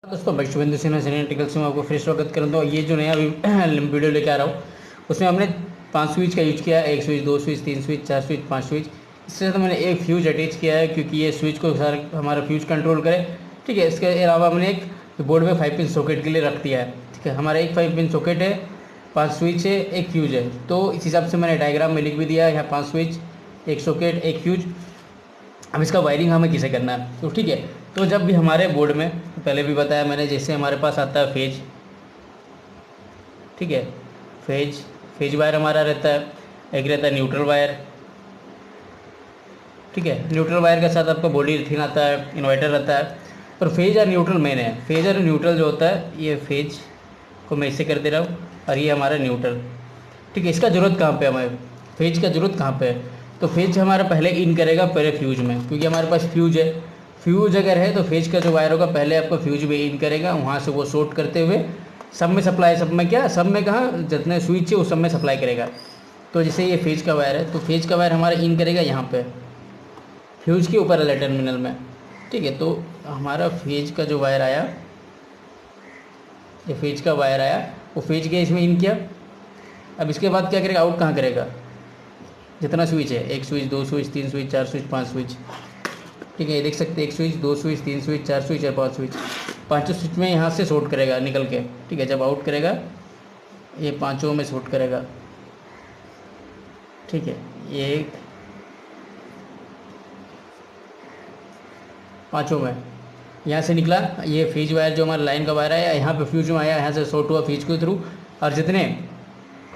दोस्तों मैं शुभेंदु सिन्हा टेक्निकल्स में आपको फिर स्वागत करूँ। तो ये जो नया वीडियो लेके आ रहा हूँ उसमें हमने 5 स्विच का यूज किया है। 1 switch, 2 switch, 3 switch, 4 switch, 5 switch. इससे तो मैंने एक फ्यूज अटैच किया है क्योंकि ये स्विच को सारा हमारा फ्यूज कंट्रोल करे। ठीक है, इसके अलावा हमने एक बोर्ड में 5 पिन सॉकेट के लिए रख दिया है। ठीक है, हमारा एक 5 पिन सॉकेट है, 5 स्विच है, एक फ्यूज है। तो इस हिसाब से मैंने डायग्राम में लिख भी दिया है, यहाँ 5 स्विच, एक सॉकेट, एक फ्यूज। अब इसका वायरिंग हमें किसे करना है। तो ठीक है, तो जब भी हमारे बोर्ड में पहले भी बताया मैंने, जैसे हमारे पास आता है फेज। ठीक है, फेज वायर हमारा रहता है, एक रहता है न्यूट्रल वायर। ठीक है, न्यूट्रल वायर के साथ आपका बॉडी अर्थिंग आता है, इन्वर्टर रहता है। और फेज और न्यूट्रल मेन है। फेज और न्यूट्रल जो होता है, ये फेज को मैं इससे कर दे रहा हूँ और ये हमारा न्यूट्रल। ठीक है, इसका ज़रूरत कहाँ पे हमें, फेज का ज़रूरत कहाँ पे है। तो फेज हमारा पहले इन करेगा पहले फ्यूज में, क्योंकि हमारे पास फ्यूज है। फ्यूज अगर है तो फेज का जो वायर होगा पहले आपका फ्यूज में इन करेगा, वहाँ से वो शॉर्ट करते हुए सब में सप्लाई, सब में क्या, सब में कहाँ जितने स्विच है उस सब में सप्लाई करेगा। तो जैसे ये फेज का वायर है तो फेज का वायर हमारा इन करेगा यहाँ पे फ्यूज के ऊपर वाले टर्मिनल में। ठीक है, तो हमारा फेज का जो वायर आया, ये फेज का वायर आया, वो फेज के इसमें इन किया। अब इसके बाद क्या करेगा, आउट कहाँ करेगा, जितना स्विच है, 1 switch, 2 switch, 3 switch, 4 switch, 5 switch. ठीक है, ये देख सकते हैं 1 स्विच, 2 स्विच, 3 स्विच, 4 स्विच और 5 स्विच। पाँचों स्विच में यहाँ से शॉर्ट करेगा निकल के। ठीक है, जब आउट करेगा ये पाँचों में शॉर्ट करेगा। ठीक है, ये पाँचों में यहाँ से निकला, ये फ्यूज वायर जो हमारा लाइन का वायर आया, यहाँ पे फ्यूज में आया, यहाँ से शॉर्ट हुआ फ्यूज के थ्रू। और जितने,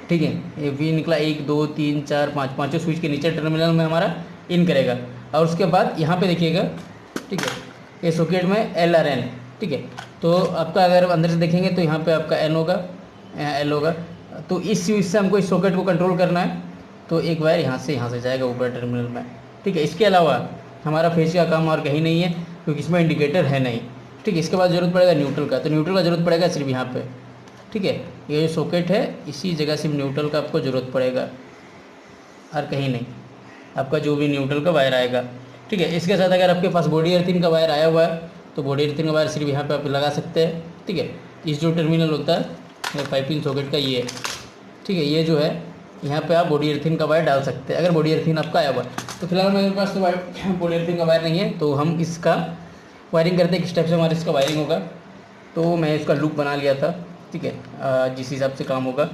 ठीक है, ये वी निकला 1 2 3 4 5, पाँचों स्विच के नीचे टर्मिनल में हमारा इन करेगा। और उसके बाद यहाँ पे देखिएगा, ठीक है, ये सॉकेट में एल और एन। ठीक है, तो आपका अगर अंदर से देखेंगे तो यहाँ पे आपका एन होगा, एल होगा। तो इस स्विच से हमको इस सॉकेट को कंट्रोल करना है। तो एक वायर यहाँ से जाएगा ऊपर टर्मिनल में। ठीक है, इसके अलावा हमारा फेज का काम और कहीं नहीं है क्योंकि इसमें इंडिकेटर है नहीं। ठीक है, इसके बाद ज़रूरत पड़ेगा न्यूट्रल का, तो न्यूट्रल का ज़रूरत पड़ेगा सिर्फ यहाँ पे। ठीक है, ये जो सॉकेट है इसी जगह सिर्फ न्यूट्रल का आपको ज़रूरत पड़ेगा और कहीं नहीं, आपका जो भी न्यूट्रल का वायर आएगा। ठीक है, इसके साथ अगर आपके पास बॉडी अर्थिंग का वायर आया हुआ है तो बॉडी अर्थिंग का वायर सिर्फ यहाँ पे आप लगा सकते हैं। ठीक है, इस जो टर्मिनल होता है 5 पिन सॉकेट का ये, ठीक है, ये जो है यहाँ पे आप बॉडी अर्थिंग का वायर डाल सकते हैं अगर बॉडी अर्थिंग आपका आया हुआ है। तो फिलहाल मेरे पास तो बॉडी अर्थिंग का वायर नहीं है, तो हम इसका वायरिंग करते हैं किस टाइप से हमारा इसका वायरिंग होगा। तो मैं इसका लूप बना लिया था। ठीक है, जिस हिसाब से काम होगा,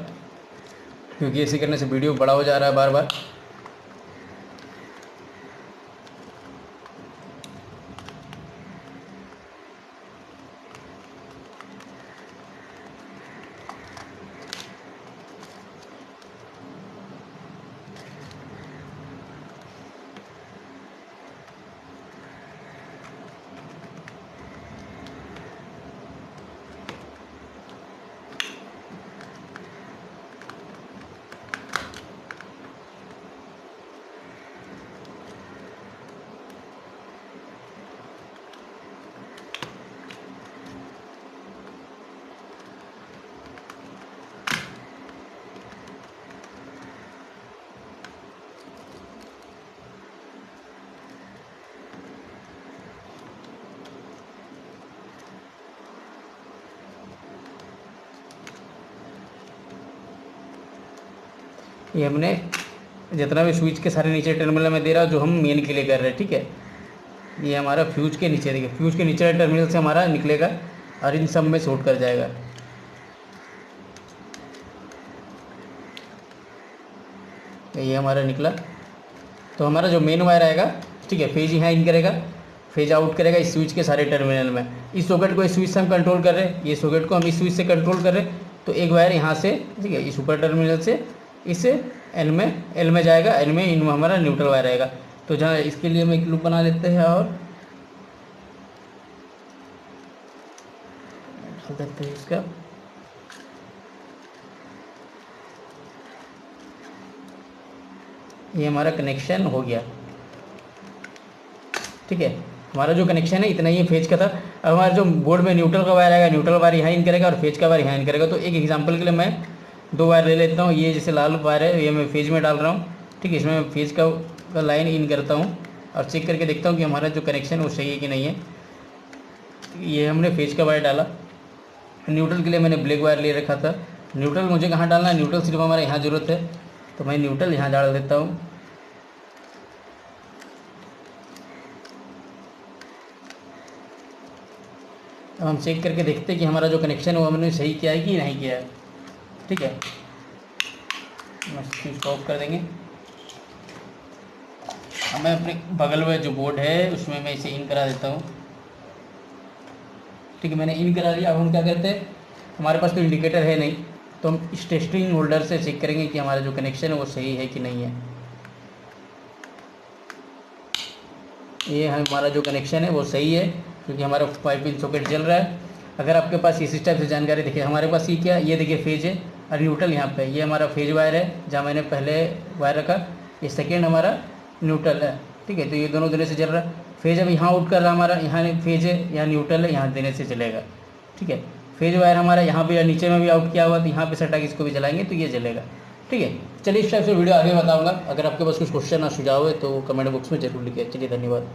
क्योंकि ऐसे करने से वीडियो बड़ा हो जा रहा है बार बार। ये हमने जितना भी स्विच के सारे नीचे टर्मिनल में दे रहा जो हम मेन के लिए कर रहे हैं। ठीक है, ये हमारा फ्यूज के नीचे, देखिए फ्यूज के नीचे टर्मिनल से हमारा निकलेगा और इन सब में शॉर्ट कर जाएगा। ये हमारा निकला, तो हमारा जो मेन वायर आएगा, ठीक है, फेज यहाँ इन करेगा, फेज आउट करेगा इस स्विच के सारे टर्मिनल में। इस सॉकेट को इस स्विच से हम कंट्रोल कर रहे हैं, ये सॉकेट को हम इस स्विच से कंट्रोल कर रहे हैं। तो एक वायर यहाँ से, ठीक है, इस ऊपर टर्मिनल से इस एल में जाएगा, एल में इन हमारा न्यूट्रल वायर आएगा। तो जहाँ इसके लिए हम एक लूप बना लेते हैं और डाल देते हैं इसका। ये हमारा कनेक्शन हो गया। ठीक है, हमारा जो कनेक्शन है इतना ही फेज का था। अब हमारा जो बोर्ड में न्यूट्रल का वायर आएगा, न्यूट्रल वायर यहाँ इन करेगा और फेज का वायर यहाँ इन करेगा। तो एक एग्जांपल के लिए मैं 2 वायर ले लेता हूँ। ये जैसे लाल वायर है, ये मैं फेज में डाल रहा हूँ। ठीक है, इसमें मैं फेज का लाइन इन करता हूँ और चेक करके देखता हूँ कि हमारा जो कनेक्शन है वो सही है कि नहीं है। ये हमने फेज का वायर डाला। न्यूट्रल के लिए मैंने ब्लैक वायर ले रखा था। न्यूट्रल मुझे कहाँ डालना है, न्यूट्रल सिर्फ हमारा यहाँ ज़रूरत है, तो मैं न्यूट्रल यहाँ डाल देता हूँ। अब हम चेक करके देखते हैं कि हमारा जो कनेक्शन है वो हमने सही किया है कि नहीं किया है। ठीक है, स्विच ऑफ कर देंगे। अब मैं अपने बगल में जो बोर्ड है उसमें मैं इसे इन करा देता हूँ। ठीक है, मैंने इन करा दिया। अब हम क्या करते हैं, हमारे पास तो इंडिकेटर है नहीं, तो हम इस टेस्टिंग होल्डर से चेक करेंगे कि हमारा जो कनेक्शन है वो सही है कि नहीं है। ये हमारा जो कनेक्शन है वो सही है, क्योंकि हमारा 5 पिन सॉकेट जल रहा है। अगर आपके पास इसी टाइप से जानकारी, देखिए हमारे पास ये क्या, ये देखिए फेज है और न्यूट्रल यहाँ पे, ये हमारा फेज वायर है जहाँ मैंने पहले वायर रखा, ये सेकेंड हमारा न्यूट्रल है। ठीक है, तो ये दोनों देने से चल रहा है। फेज अब यहाँ आउट कर रहा है हमारा, यहाँ फेज है, यहाँ न्यूट्रल है, यहाँ देने से चलेगा। ठीक है, फेज वायर हमारा यहाँ पे नीचे में भी आउट किया हुआ, तो यहाँ पे सटा के इसको भी जलाएंगे तो ये जलेगा। ठीक है, चलिए इस टाइप से वीडियो आगे बताऊँगा। अगर आपके पास कुछ क्वेश्चन या सुझाव है तो कमेंट बॉक्स में जरूर लिखिए। चलिए, धन्यवाद।